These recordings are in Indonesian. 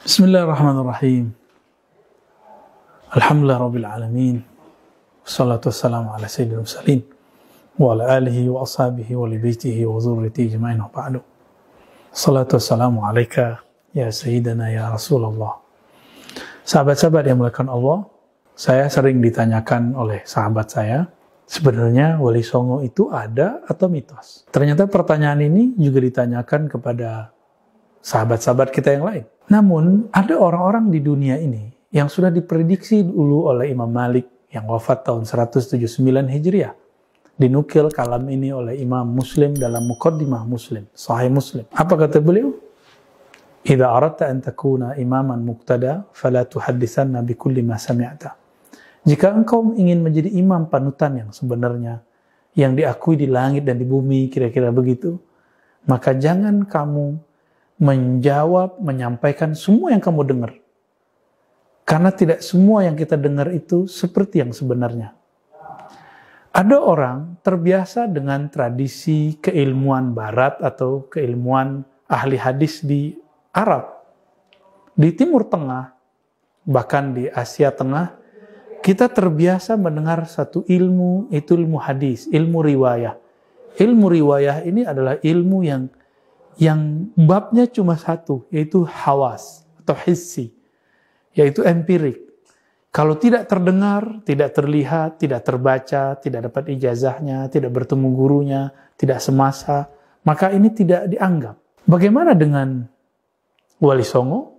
Bismillahirrahmanirrahim. Alhamdulillah Rabbil Alamin. Wassalatu wassalamu ala sayyidil mursalin wa ala alihi wa ashabihi wa libaitihi wa zurriyatihi ajma'in wa ba'du. Salatu wassalamu alaika ya sayyidana ya Rasulullah. Sahabat-sahabat yang dimuliakan Allah, saya sering ditanyakan oleh sahabat saya, sebenarnya Wali Songo itu ada atau mitos? Ternyata pertanyaan ini juga ditanyakan kepada sahabat-sahabat kita yang lain. Namun, ada orang-orang di dunia ini yang sudah diprediksi dulu oleh Imam Malik yang wafat tahun 179 Hijriah. Dinukil kalam ini oleh Imam Muslim dalam Muqaddimah Muslim, Sahih Muslim. Apa kata beliau? Idza aradta an takuna imaman muqtada fala tuhadditsanna bikulli ma sami'ta. Jika engkau ingin menjadi imam panutan yang sebenarnya, yang diakui di langit dan di bumi, kira-kira begitu, maka jangan kamu menjawab, menyampaikan semua yang kamu dengar. Karena tidak semua yang kita dengar itu seperti yang sebenarnya. Ada orang terbiasa dengan tradisi keilmuan barat atau keilmuan ahli hadis di Arab, di Timur Tengah, bahkan di Asia Tengah, kita terbiasa mendengar satu ilmu, itu ilmu hadis, ilmu riwayah. Ilmu riwayah ini adalah ilmu yang babnya cuma satu, yaitu hawas atau hissi, yaitu empirik. Kalau tidak terdengar, tidak terlihat, tidak terbaca, tidak dapat ijazahnya, tidak bertemu gurunya, tidak semasa, maka ini tidak dianggap. Bagaimana dengan Wali Songo?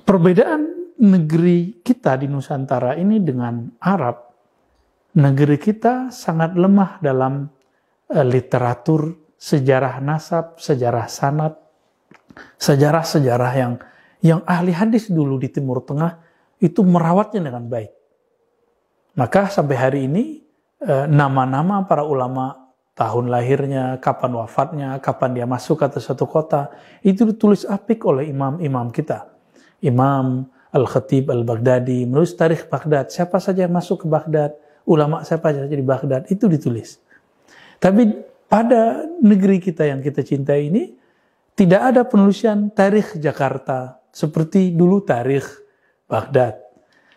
Perbedaan negeri kita di Nusantara ini dengan Arab, negeri kita sangat lemah dalam literatur, sejarah nasab, sejarah sanad, sejarah-sejarah yang ahli hadis dulu di Timur Tengah itu merawatnya dengan baik. Maka sampai hari ini nama-nama para ulama, tahun lahirnya, kapan wafatnya, kapan dia masuk ke satu kota, itu ditulis apik oleh imam-imam kita. Imam Al-Khatib Al-Baghdadi menulis tarikh Baghdad, siapa saja yang masuk ke Baghdad, ulama siapa saja di Baghdad, itu ditulis. Tapi pada negeri kita yang kita cintai ini, tidak ada penulisan tarikh Jakarta seperti dulu tarikh Baghdad.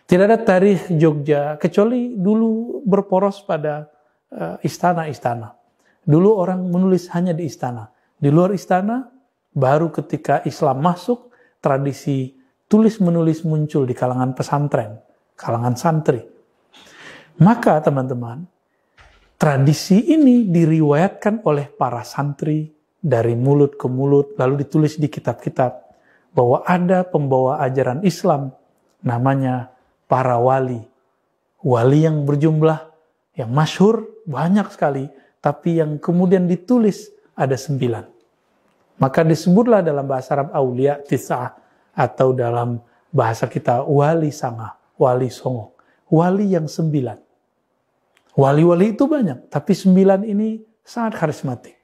Tidak ada tarikh Jogja, kecuali dulu berporos pada istana-istana. Dulu orang menulis hanya di istana. Di luar istana, baru ketika Islam masuk, tradisi tulis-menulis muncul di kalangan pesantren, kalangan santri. Maka teman-teman, tradisi ini diriwayatkan oleh para santri dari mulut ke mulut, lalu ditulis di kitab-kitab bahwa ada pembawa ajaran Islam namanya para wali. Wali yang berjumlah, yang masyhur banyak sekali, tapi yang kemudian ditulis ada 9. Maka disebutlah dalam bahasa Arab Aulia Tis'ah, atau dalam bahasa kita Wali Sanga, Wali Songo. Wali yang 9. Wali-wali itu banyak, tapi 9 ini sangat karismatik.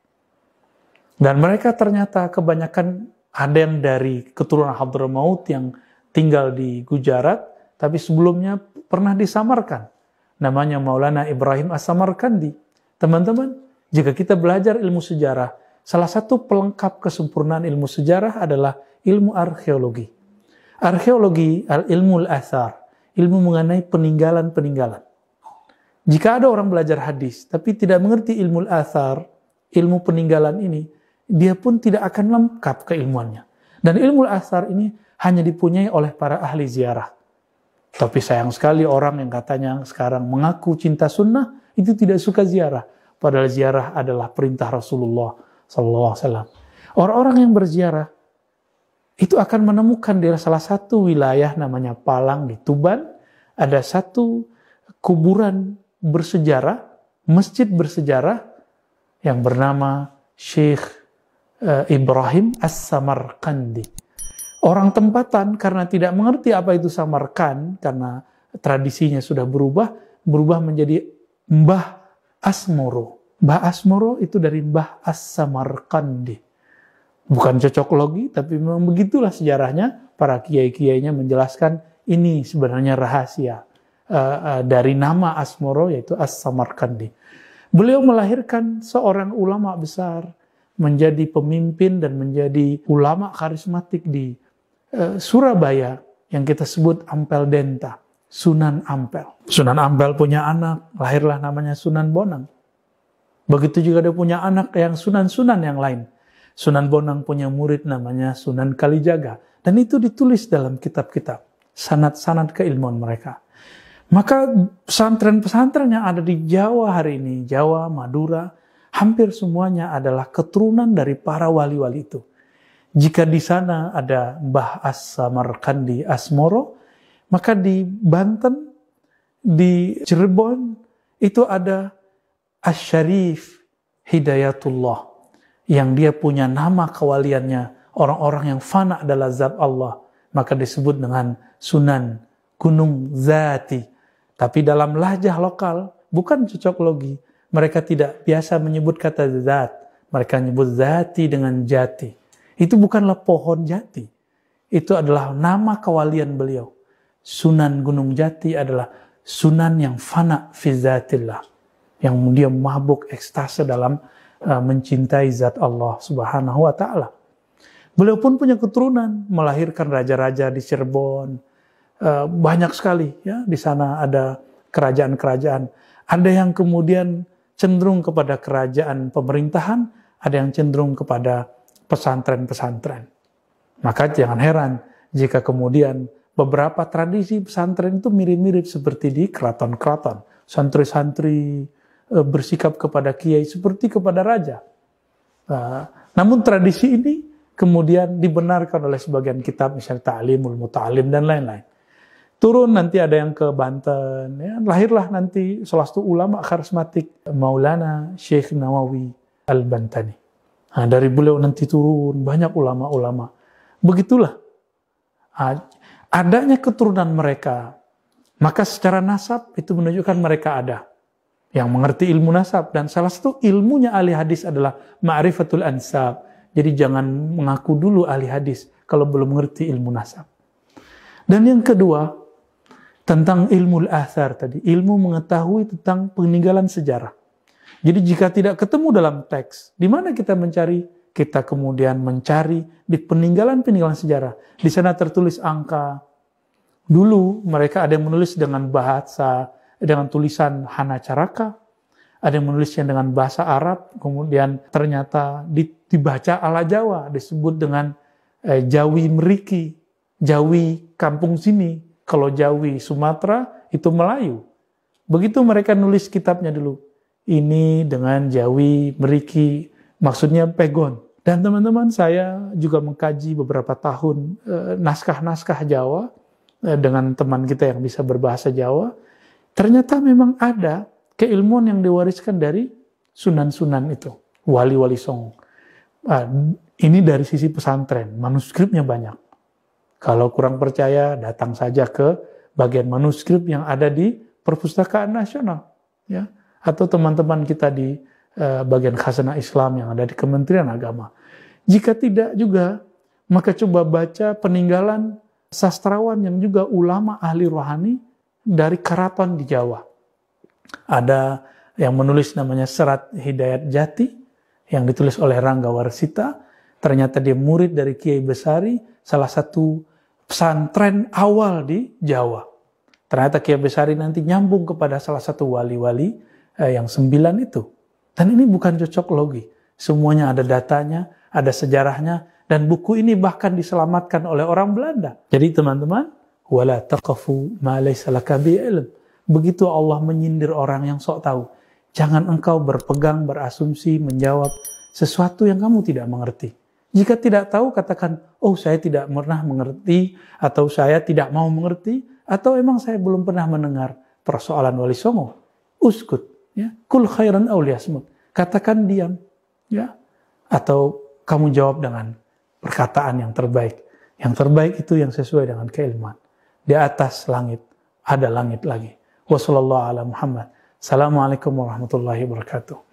Dan mereka ternyata kebanyakan ada yang dari keturunan Hadramaut yang tinggal di Gujarat, tapi sebelumnya pernah disamarkan. Namanya Maulana Ibrahim As-Samarkandi. Teman-teman, jika kita belajar ilmu sejarah, salah satu pelengkap kesempurnaan ilmu sejarah adalah ilmu arkeologi. Arkeologi, ilmu al-athar, ilmu mengenai peninggalan-peninggalan. Jika ada orang belajar hadis, tapi tidak mengerti ilmu al-athar, ilmu peninggalan ini, dia pun tidak akan lengkap keilmuannya. Dan ilmu al-athar ini hanya dipunyai oleh para ahli ziarah. Tapi sayang sekali orang yang katanya sekarang mengaku cinta sunnah, itu tidak suka ziarah. Padahal ziarah adalah perintah Rasulullah SAW. Orang-orang yang berziarah, itu akan menemukan di salah satu wilayah namanya Palang di Tuban, ada satu kuburan bersejarah, masjid bersejarah yang bernama Syekh Ibrahim As-Samarkandi. Orang tempatan karena tidak mengerti apa itu Samarkand, karena tradisinya sudah berubah menjadi Mbah Asmoro. Mbah Asmoro itu dari Mbah As-Samarkandi. Bukan cocok logi, tapi memang begitulah sejarahnya. Para kiai-kiainya menjelaskan ini sebenarnya rahasia dari nama Asmoro, yaitu As-Samarkandi. Beliau melahirkan seorang ulama besar, menjadi pemimpin dan menjadi ulama karismatik di Surabaya yang kita sebut Ampel Denta, Sunan Ampel. Sunan Ampel punya anak, lahirlah namanya Sunan Bonang. Begitu juga dia punya anak yang sunan-sunan yang lain. Sunan Bonang punya murid namanya Sunan Kalijaga. Dan itu ditulis dalam kitab-kitab, sanad-sanad keilmuan mereka. Maka pesantren-pesantren yang ada di Jawa hari ini, Jawa, Madura, hampir semuanya adalah keturunan dari para wali-wali itu. Jika di sana ada Mbah As-Samarkandi Asmoro, maka di Banten, di Cirebon, itu ada Asy-Syarif Hidayatullah, yang dia punya nama kewaliannya, orang-orang yang fana adalah zat Allah, maka disebut dengan Sunan Gunung Zati. Tapi dalam lahjah lokal, bukan cocok logi, mereka tidak biasa menyebut kata zat, mereka menyebut zati dengan jati. Itu bukanlah pohon jati, itu adalah nama kewalian beliau. Sunan Gunung Jati adalah sunan yang fana fi zatillah, yang dia mabuk ekstase dalam mencintai zat Allah Subhanahu wa ta'ala. Beliau pun punya keturunan, melahirkan raja-raja di Cirebon, banyak sekali ya, di sana ada kerajaan-kerajaan. Ada yang kemudian cenderung kepada kerajaan pemerintahan, ada yang cenderung kepada pesantren-pesantren. Maka jangan heran jika kemudian beberapa tradisi pesantren itu mirip-mirip seperti di keraton-keraton. Santri-santri bersikap kepada kiai seperti kepada raja. Namun tradisi ini kemudian dibenarkan oleh sebagian kitab, misalnya Ta'limul Muta'alim dan lain-lain. Turun nanti ada yang ke Banten, ya, lahirlah nanti salah satu ulama karismatik, Maulana Syekh Nawawi Al-Bantani. Nah, dari beliau nanti turun banyak ulama-ulama. Begitulah adanya keturunan mereka, maka secara nasab itu menunjukkan mereka ada yang mengerti ilmu nasab. Dan salah satu ilmunya ahli hadis adalah ma'rifatul ansab. Jadi jangan mengaku dulu ahli hadis kalau belum mengerti ilmu nasab. Dan yang kedua, tentang ilmu al-athar tadi, ilmu mengetahui tentang peninggalan sejarah. Jadi jika tidak ketemu dalam teks, di mana kita mencari? Kita kemudian mencari di peninggalan-peninggalan sejarah. Di sana tertulis angka. Dulu mereka ada yang menulis dengan bahasa, dengan tulisan Hana Caraka, ada yang menulisnya dengan bahasa Arab, kemudian ternyata dibaca ala Jawa, disebut dengan Jawi Meriki, Jawi kampung sini. Kalau Jawi Sumatera itu Melayu. Begitu mereka nulis kitabnya dulu. Ini dengan Jawi Meriki, maksudnya Pegon. Dan teman-teman, saya juga mengkaji beberapa tahun naskah-naskah Jawa dengan teman kita yang bisa berbahasa Jawa. Ternyata memang ada keilmuan yang diwariskan dari sunan-sunan itu, wali-wali songo. Ini dari sisi pesantren, manuskripnya banyak. Kalau kurang percaya, datang saja ke bagian manuskrip yang ada di Perpustakaan Nasional, ya, atau teman-teman kita di bagian khazanah Islam yang ada di Kementerian Agama. Jika tidak juga, maka coba baca peninggalan sastrawan yang juga ulama ahli rohani dari keraton di Jawa. Ada yang menulis namanya Serat Hidayat Jati, yang ditulis oleh Rangga Warsita. Ternyata dia murid dari Kiai Besari, salah satu pesantren awal di Jawa. Ternyata Kiai Besari nanti nyambung kepada salah satu wali-wali yang 9 itu. Dan ini bukan cocok logi. Semuanya ada datanya, ada sejarahnya, dan buku ini bahkan diselamatkan oleh orang Belanda. Jadi teman-teman, wala taqafu ma laysa laka bi ilm. Begitu Allah menyindir orang yang sok tahu. Jangan engkau berpegang, berasumsi, menjawab sesuatu yang kamu tidak mengerti. Jika tidak tahu, katakan, oh saya tidak pernah mengerti, atau saya tidak mau mengerti, atau emang saya belum pernah mendengar persoalan wali songo. Uskut, ya, kul khairan aw liyasmut. Katakan diam, ya, atau kamu jawab dengan perkataan yang terbaik. Yang terbaik itu yang sesuai dengan keilmuan. Di atas langit ada langit lagi. Wassallallahu ala Muhammad. Assalamualaikum warahmatullahi wabarakatuh.